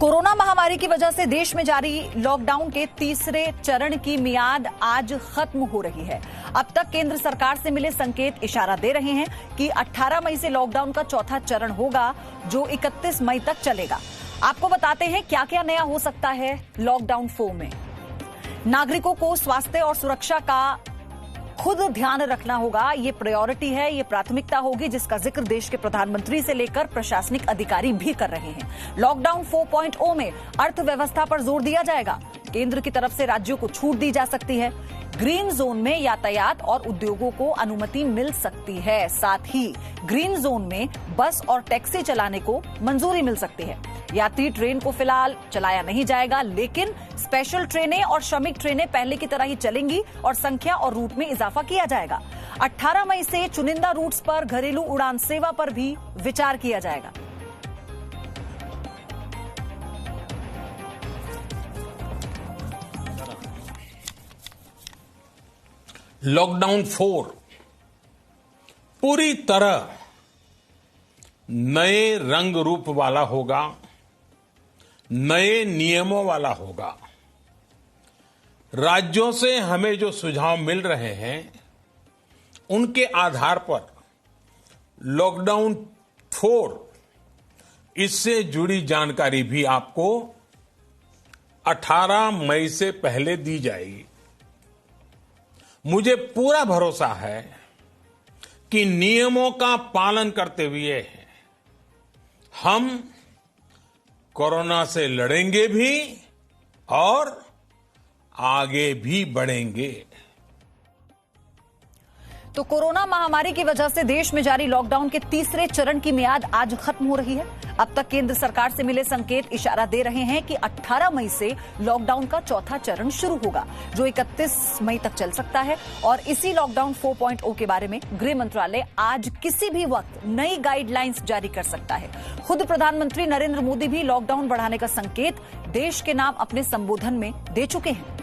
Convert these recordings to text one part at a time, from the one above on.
Corona महामारी की वजह से देश में जारी लॉकडाउन के तीसरे चरण की मियाद आज खत्म हो रही है। अब तक केंद्र सरकार से मिले संकेत इशारा दे रहे हैं कि 18 मई से लॉकडाउन का चौथा चरण होगा, जो 31 मई तक चलेगा। आपको बताते हैं क्या क्या नया हो सकता है लॉकडाउन 4 में। नागरिकों को स्वास्थ्य और सुरक्षा का खुद ध्यान रखना होगा। ये प्रायोरिटी है, ये प्राथमिकता होगी, जिसका जिक्र देश के प्रधानमंत्री से लेकर प्रशासनिक अधिकारी भी कर रहे हैं। लॉकडाउन 4.0 में अर्थव्यवस्था पर जोर दिया जाएगा। केंद्र की तरफ से राज्यों को छूट दी जा सकती है। ग्रीन जोन में यातायात और उद्योगों को अनुमति मिल सकती है। साथ ही ग्रीन जोन में बस और टैक्सी चलाने को मंजूरी मिल सकती है। यात्री ट्रेन को फिलहाल चलाया नहीं जाएगा, लेकिन स्पेशल ट्रेनें और श्रमिक ट्रेनें पहले की तरह ही चलेंगी और संख्या और रूट में इजाफा किया जाएगा। 18 मई से चुनिंदा रूट्स पर घरेलू उड़ान सेवा पर भी विचार किया जाएगा। लॉकडाउन 4 पूरी तरह नए रंग रूप वाला होगा, नए नियमों वाला होगा। राज्यों से हमें जो सुझाव मिल रहे हैं, उनके आधार पर लॉकडाउन 4 इससे जुड़ी जानकारी भी आपको 18 मई से पहले दी जाएगी। मुझे पूरा भरोसा है कि नियमों का पालन करते हुए हम कोरोना से लड़ेंगे भी और आगे भी बढ़ेंगे। तो कोरोना महामारी की वजह से देश में जारी लॉकडाउन के तीसरे चरण की मियाद आज खत्म हो रही है। अब तक केंद्र सरकार से मिले संकेत इशारा दे रहे हैं कि 18 मई से लॉकडाउन का चौथा चरण शुरू होगा, जो 31 मई तक चल सकता है। और इसी लॉकडाउन 4.0 के बारे में गृह मंत्रालय आज किसी भी वक्त नई गाइडलाइंस जारी कर सकता है। खुद प्रधानमंत्री नरेंद्र मोदी भी लॉकडाउन बढ़ाने का संकेत देश के नाम अपने संबोधन में दे चुके हैं।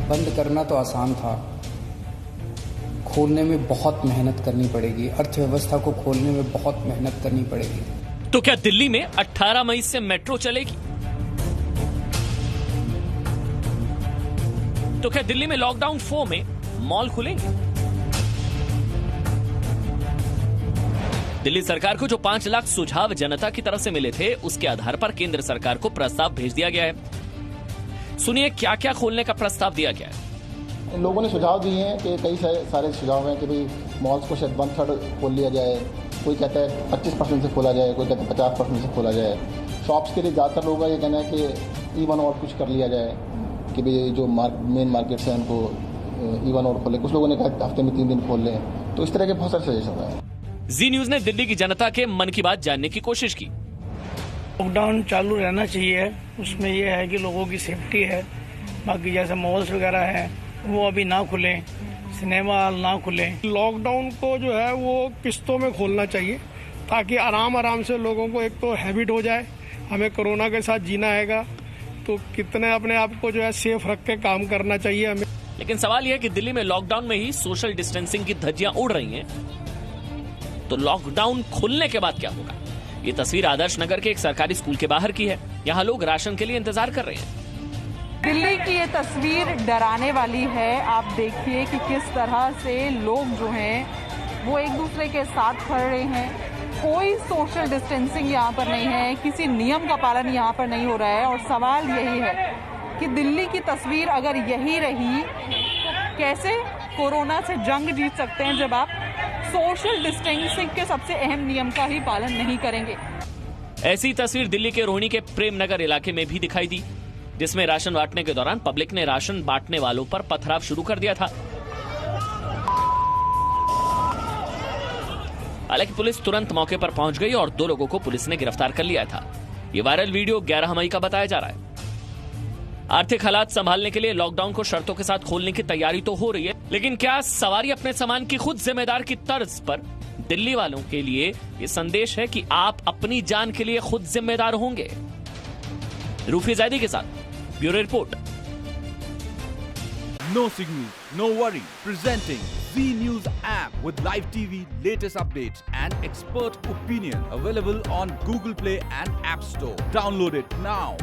बंद करना तो आसान था, खोलने में बहुत मेहनत करनी पड़ेगी। अर्थव्यवस्था को खोलने में बहुत मेहनत करनी पड़ेगी। तो क्या दिल्ली में 18 मई से मेट्रो चलेगी? तो क्या दिल्ली में लॉकडाउन 4 में मॉल खुलेंगे? दिल्ली सरकार को जो 5 लाख सुझाव जनता की तरफ से मिले थे, उसके आधार पर केंद्र सरकार को प्रस्ताव भेज दिया गया है। सुनिए क्या क्या खोलने का प्रस्ताव दिया गया है। लोगों ने सुझाव दिए हैं कि कई सारे सुझाव हैं कि भाई मॉल्स को शायद 1/3 खोल लिया जाए। कोई कहता है 25% से खोला जाए, कोई कहता है 50% से खोला जाए। शॉप्स के लिए ज़्यादातर लोगों का ये कहना है कि इवन और कुछ कर लिया जाए कि भाई जो मेन मार्केट्स हैं उनको इवन और खोले। कुछ लोगों ने कहा हफ्ते में 3 दिन खोल लें। तो इस तरह के बहुत सारे सजेशन हैं। जी न्यूज ने दिल्ली की जनता के मन की बात जानने की कोशिश की। लॉकडाउन चालू रहना चाहिए, उसमें यह है कि लोगों की सेफ्टी है। बाकी जैसे मॉल्स वगैरह हैं वो अभी ना खुलें, सिनेमा हॉल ना खुलें। लॉकडाउन को जो है वो किस्तों में खोलना चाहिए, ताकि आराम से लोगों को एक तो हैबिट हो जाए। हमें कोरोना के साथ जीना हैगा, तो कितने अपने आप को जो है सेफ रख के काम करना चाहिए हमें। लेकिन सवाल यह है कि दिल्ली में लॉकडाउन में ही सोशल डिस्टेंसिंग की धज्जियां उड़ रही हैं, तो लॉकडाउन खुलने के बाद क्या होगा? ये तस्वीर आदर्श नगर के एक सरकारी स्कूल के बाहर की है। यहाँ लोग राशन के लिए इंतजार कर रहे हैं। दिल्ली की ये तस्वीर डराने वाली है। आप देखिए कि किस तरह से लोग जो हैं वो एक दूसरे के साथ खड़े हैं। कोई सोशल डिस्टेंसिंग यहाँ पर नहीं है, किसी नियम का पालन यहाँ पर नहीं हो रहा है। और सवाल यही है कि दिल्ली की तस्वीर अगर यही रही तो कैसे कोरोना से जंग जीत सकते हैं, जब आप सोशल डिस्टेंसिंग के सबसे अहम नियम का ही पालन नहीं करेंगे। ऐसी तस्वीर दिल्ली के रोहिणी के प्रेम नगर इलाके में भी दिखाई दी, जिसमें राशन बांटने के दौरान पब्लिक ने राशन बांटने वालों पर पथराव शुरू कर दिया था। हालांकि पुलिस तुरंत मौके पर पहुंच गई और 2 लोगों को पुलिस ने गिरफ्तार कर लिया था। ये वायरल वीडियो 11 मई का बताया जा रहा है। आर्थिक हालात संभालने के लिए लॉकडाउन को शर्तों के साथ खोलने की तैयारी तो हो रही है, लेकिन क्या सवारी अपने सामान की खुद जिम्मेदार की तर्ज पर दिल्ली वालों के लिए ये संदेश है कि आप अपनी जान के लिए खुद जिम्मेदार होंगे। रूफी जैदी के साथ bureau report. No signal, no worry. Presenting Z News app with live TV, latest updates and expert opinion. Available on Google Play and App Store. Download it now.